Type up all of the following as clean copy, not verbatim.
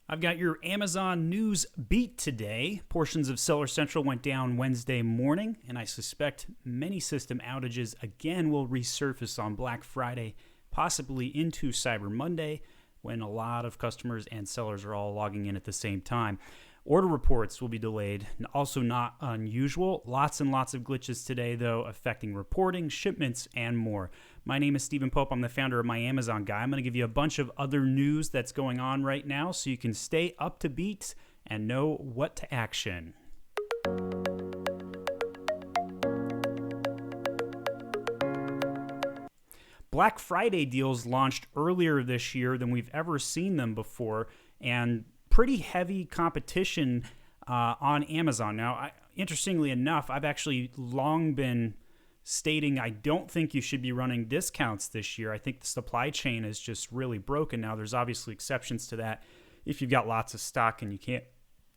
I've got your Amazon news beat today. Portions of Seller Central went down Wednesday morning, and I suspect many system outages again will resurface on Black Friday, possibly into Cyber Monday, when a lot of customers and sellers are all logging in at the same time. Order reports will be delayed, also not unusual. Lots and lots of glitches today, though, affecting reporting, shipments, and more. My name is Stephen Pope. I'm the founder of My Amazon Guy. I'm going to give you a bunch of other news that's going on right now so you can stay up to beat and know what to action. Black Friday deals launched earlier this year than we've ever seen them before, and pretty heavy competition on Amazon. Now, interestingly enough, I've actually long been stating I don't think you should be running discounts this year. I think the supply chain is just really broken now. There's obviously exceptions to that. If you've got lots of stock and you can't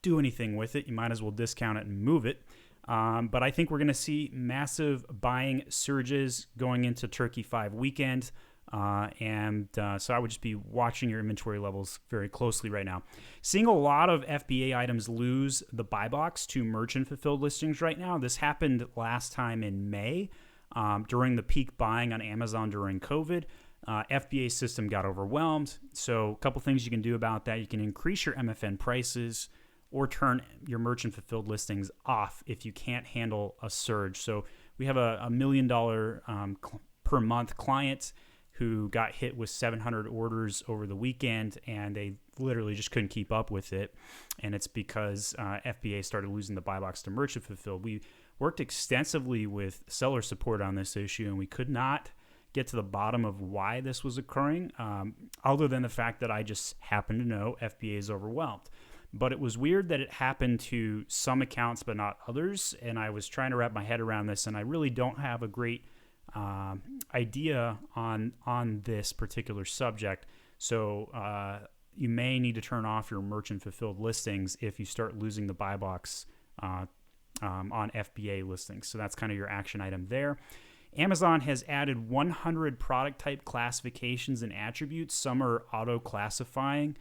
do anything with it, you might as well discount it and move it. But I think we're going to see massive buying surges going into Turkey 5 weekend. So I would just be watching your inventory levels very closely right now. Seeing a lot of FBA items lose the buy box to merchant fulfilled listings right now. This happened last time in May during the peak buying on Amazon during COVID. FBA system got overwhelmed. So a couple things you can do about that. You can increase your MFN prices or turn your merchant fulfilled listings off if you can't handle a surge. So we have a $1 million per month client who got hit with 700 orders over the weekend, and they literally just couldn't keep up with it. And it's because FBA started losing the buy box to merchant fulfilled. We worked extensively with seller support on this issue, and we could not get to the bottom of why this was occurring, other than the fact that I just happen to know FBA is overwhelmed. But it was weird that it happened to some accounts but not others, and I was trying to wrap my head around this, and I really don't have a great idea on this particular subject. So you may need to turn off your merchant fulfilled listings if you start losing the buy box on FBA listings. So that's kind of your action item there. Amazon has added 100 product type classifications and attributes. Some are auto classifying.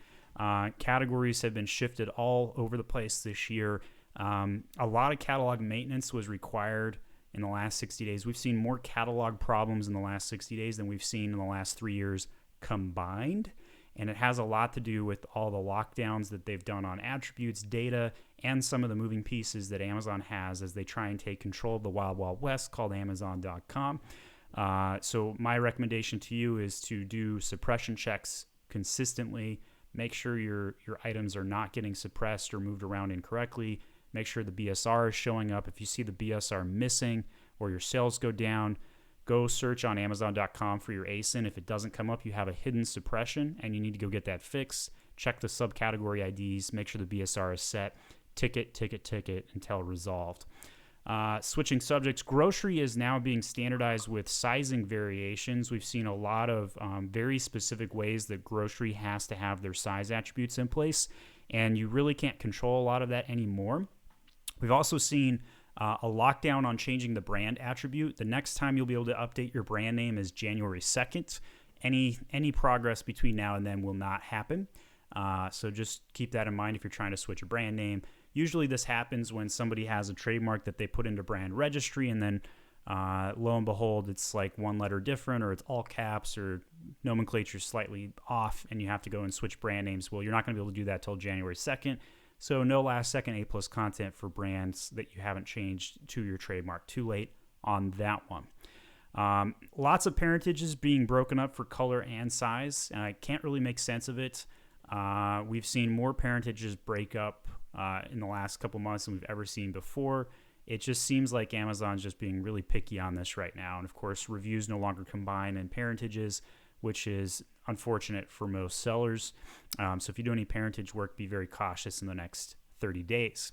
Categories have been shifted all over the place this year. A lot of catalog maintenance was required in the last 60 days. We've seen more catalog problems in the last 60 days than we've seen in the last 3 years combined. And it has a lot to do with all the lockdowns that they've done on attributes, data, and some of the moving pieces that Amazon has as they try and take control of the Wild Wild West called Amazon.com. So my recommendation to you is to do suppression checks consistently. Make sure your items are not getting suppressed or moved around incorrectly. Make sure the BSR is showing up. If you see the BSR missing or your sales go down, go search on Amazon.com for your ASIN. If it doesn't come up, you have a hidden suppression and you need to go get that fixed. Check the subcategory IDs. Make sure the BSR is set. Ticket until resolved. Switching subjects, grocery is now being standardized with sizing variations. We've seen a lot of very specific ways that grocery has to have their size attributes in place, and you really can't control a lot of that anymore. We've also seen a lockdown on changing the brand attribute. The next time you'll be able to update your brand name is January 2nd. Any progress between now and then will not happen. So just keep that in mind if you're trying to switch a brand name. Usually this happens when somebody has a trademark that they put into brand registry, and then lo and behold, it's like one letter different, or it's all caps, or nomenclature slightly off, and you have to go and switch brand names. Well, you're not going to be able to do that till January 2nd. So no last second A+ content for brands that you haven't changed to your trademark. Too late on that one. Lots of parentages being broken up for color and size. I can't really make sense of it. We've seen more parentages break up in the last couple months than we've ever seen before. It just seems like Amazon's just being really picky on this right now. And of course, reviews no longer combine in parentages, which is unfortunate for most sellers. So if you do any parentage work, be very cautious in the next 30 days.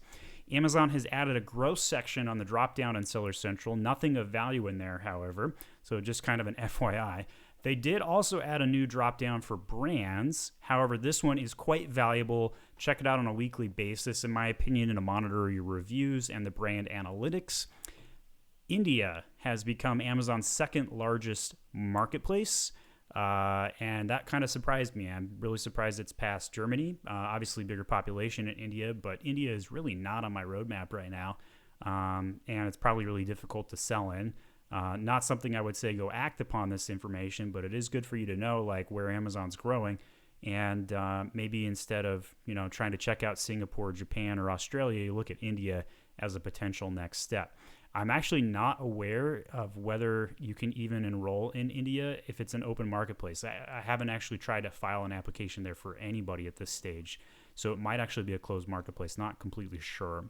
Amazon has added a gross section on the drop-down in Seller Central. Nothing of value in there, however. So just kind of an FYI. They did also add a new drop-down for brands. However, this one is quite valuable. Check it out on a weekly basis, in my opinion, to monitor your reviews and the brand analytics. India has become Amazon's second largest marketplace. And that kind of surprised me. I'm really surprised it's past Germany. Obviously, bigger population in India, but India is really not on my roadmap right now. And it's probably really difficult to sell in. Not something I would say go act upon this information, but it is good for you to know like where Amazon's growing. And maybe instead of trying to check out Singapore, Japan, or Australia, you look at India as a potential next step. I'm actually not aware of whether you can even enroll in India if it's an open marketplace. I haven't actually tried to file an application there for anybody at this stage. So it might actually be a closed marketplace, not completely sure.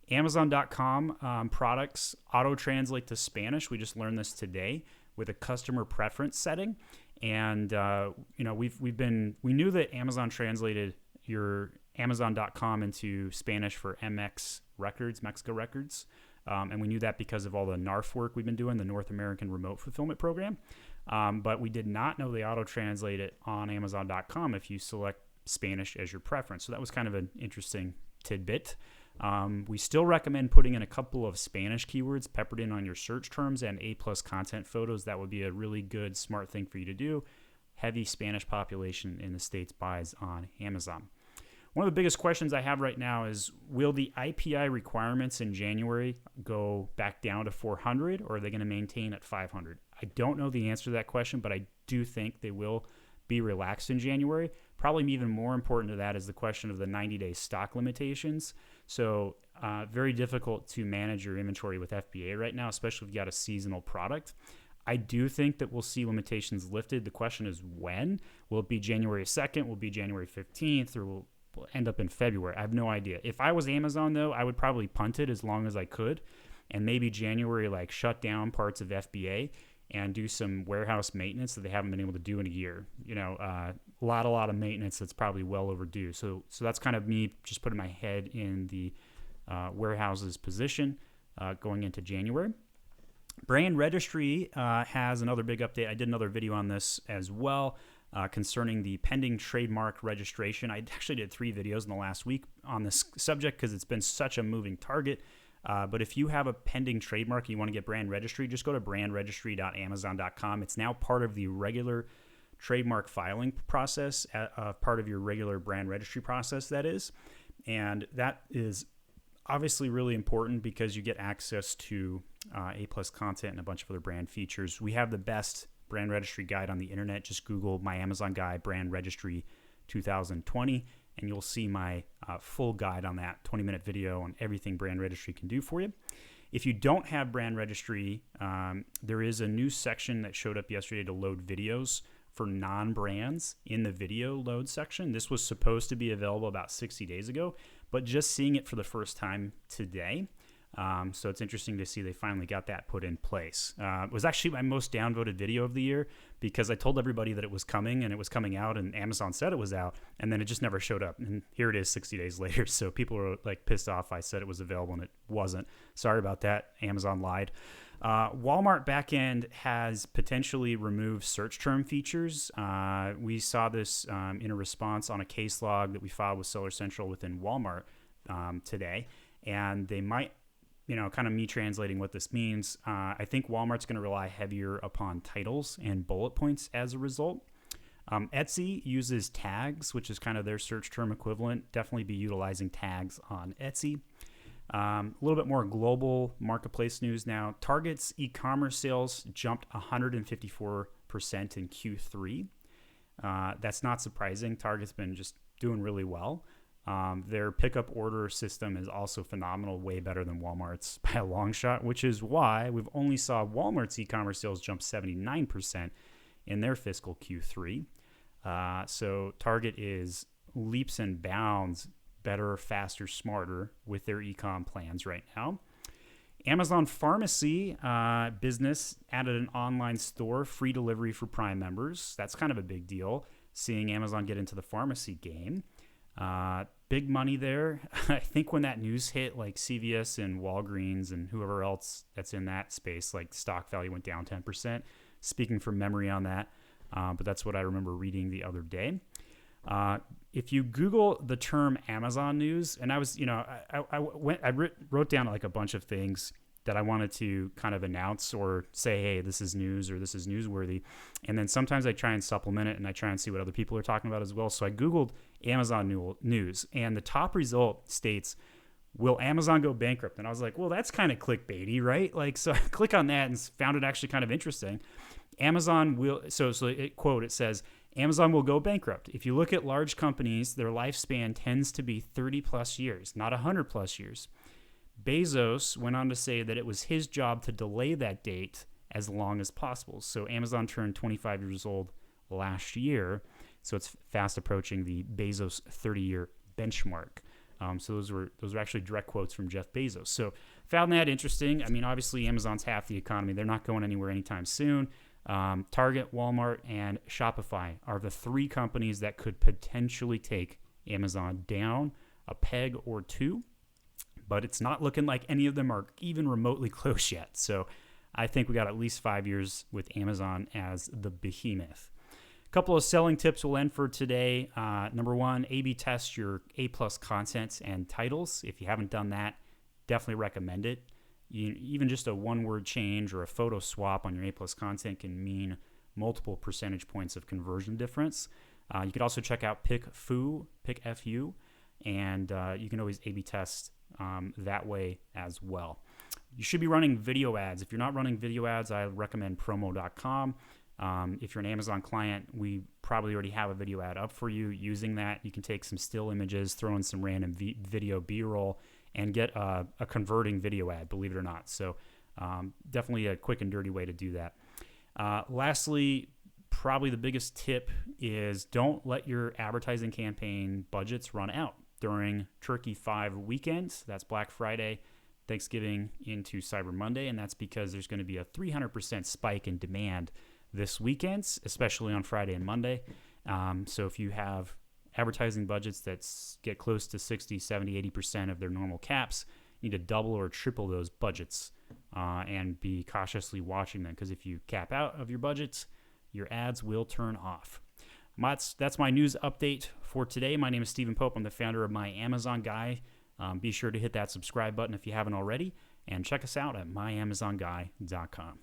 Amazon.com products auto-translate to Spanish. We just learned this today with a customer preference setting. And, we knew that Amazon translated your Amazon.com into Spanish for MX Records, Mexico Records. And we knew that because of all the NARF work we've been doing, the North American Remote Fulfillment Program. But we did not know they auto-translate it on Amazon.com if you select Spanish as your preference. So that was kind of an interesting tidbit. We still recommend putting in a couple of Spanish keywords peppered in on your search terms and A+ content photos. That would be a really good, smart thing for you to do. Heavy Spanish population in the States buys on Amazon. One of the biggest questions I have right now is, will the IPI requirements in January go back down to 400, or are they going to maintain at 500? I don't know the answer to that question, but I do think they will be relaxed in January. Probably even more important to that is the question of the 90-day stock limitations. So very difficult to manage your inventory with FBA right now, especially if you got a seasonal product. I do think that we'll see limitations lifted. The question is when. Will it be January 2nd? Will it be January 15th? Or will end up in February? I have no idea. If I was Amazon, though, I would probably punt it as long as I could. And maybe January, shut down parts of FBA and do some warehouse maintenance that they haven't been able to do in a year. A lot of maintenance that's probably well overdue. So that's kind of me just putting my head in the warehouse's position going into January. Brand Registry has another big update. I did another video on this as well concerning the pending trademark registration. I actually did 3 videos in the last week on this subject because it's been such a moving target. But if you have a pending trademark and you want to get brand registry, just go to brandregistry.amazon.com. It's now part of the regular trademark filing process, part of your regular brand registry process, that is. And that is obviously really important because you get access to A+ content and a bunch of other brand features. We have the best brand registry guide on the internet. Just Google my Amazon guide, brand registry 2020. And you'll see my full guide on that 20-minute video on everything Brand Registry can do for you. If you don't have Brand Registry, there is a new section that showed up yesterday to load videos for non-brands in the video load section. This was supposed to be available about 60 days ago, but just seeing it for the first time today. So it's interesting to see they finally got that put in place. It was actually my most downvoted video of the year because I told everybody that it was coming and it was coming out and Amazon said it was out and then it just never showed up. And here it is 60 days later. So people were pissed off. I said it was available and it wasn't. Sorry about that. Amazon lied. Walmart backend has potentially removed search term features. We saw this in a response on a case log that we filed with Seller Central within Walmart today. And they might, kind of me translating what this means. I think Walmart's going to rely heavier upon titles and bullet points as a result. Etsy uses tags, which is kind of their search term equivalent. Definitely be utilizing tags on Etsy. A little bit more global marketplace news now. Target's e-commerce sales jumped 154% in Q3. That's not surprising. Target's been just doing really well. Their pickup order system is also phenomenal, way better than Walmart's by a long shot, which is why we've only saw Walmart's e-commerce sales jump 79% in their fiscal Q3. So Target is leaps and bounds better, faster, smarter with their e-com plans right now. Amazon Pharmacy business added an online store, free delivery for Prime members. That's kind of a big deal, seeing Amazon get into the pharmacy game. Big money there. I think when that news hit, CVS and Walgreens and whoever else that's in that space, stock value went down 10%. Speaking from memory on that, but that's what I remember reading the other day. If you Google the term Amazon news, and I was, I wrote down a bunch of things that I wanted to kind of announce or say, hey, this is news or this is newsworthy. And then sometimes I try and supplement it and I try and see what other people are talking about as well. So I Googled Amazon news, and the top result states, will Amazon go bankrupt? And I was like, well, that's kind of clickbaity, right? Like, so I click on that and found it actually kind of interesting. Amazon will, it says, Amazon will go bankrupt. If you look at large companies, their lifespan tends to be 30 plus years, not 100 plus years. Bezos went on to say that it was his job to delay that date as long as possible. So Amazon turned 25 years old last year, so it's fast approaching the Bezos 30-year benchmark. So those were actually direct quotes from Jeff Bezos. So found that interesting. I mean, obviously Amazon's half the economy. They're not going anywhere anytime soon. Target, Walmart, and Shopify are the three companies that could potentially take Amazon down a peg or two. But it's not looking like any of them are even remotely close yet. So I think we got at least 5 years with Amazon as the behemoth. A couple of selling tips we'll end for today. Number one, A/B test your A+ content and titles. If you haven't done that, definitely recommend it. Even just a one-word change or a photo swap on your A+ content can mean multiple percentage points of conversion difference. You could also check out PickFu, and you can always A/B test that way as well. You should be running video ads. If you're not running video ads, I recommend promo.com. If you're an Amazon client, we probably already have a video ad up for you. Using that, you can take some still images, throw in some random video B-roll, and get a converting video ad, believe it or not. So definitely a quick and dirty way to do that. Lastly, probably the biggest tip is don't let your advertising campaign budgets run out during Turkey 5 weekends. That's Black Friday, Thanksgiving into Cyber Monday, and that's because there's going to be a 300% spike in demand this weekend, especially on Friday and Monday. So if you have advertising budgets that get close to 60, 70, 80% of their normal caps, you need to double or triple those budgets and be cautiously watching them, because if you cap out of your budgets, your ads will turn off. That's my news update for today. My name is Stephen Pope. I'm the founder of My Amazon Guy. Be sure to hit that subscribe button if you haven't already, and check us out at myamazonguy.com.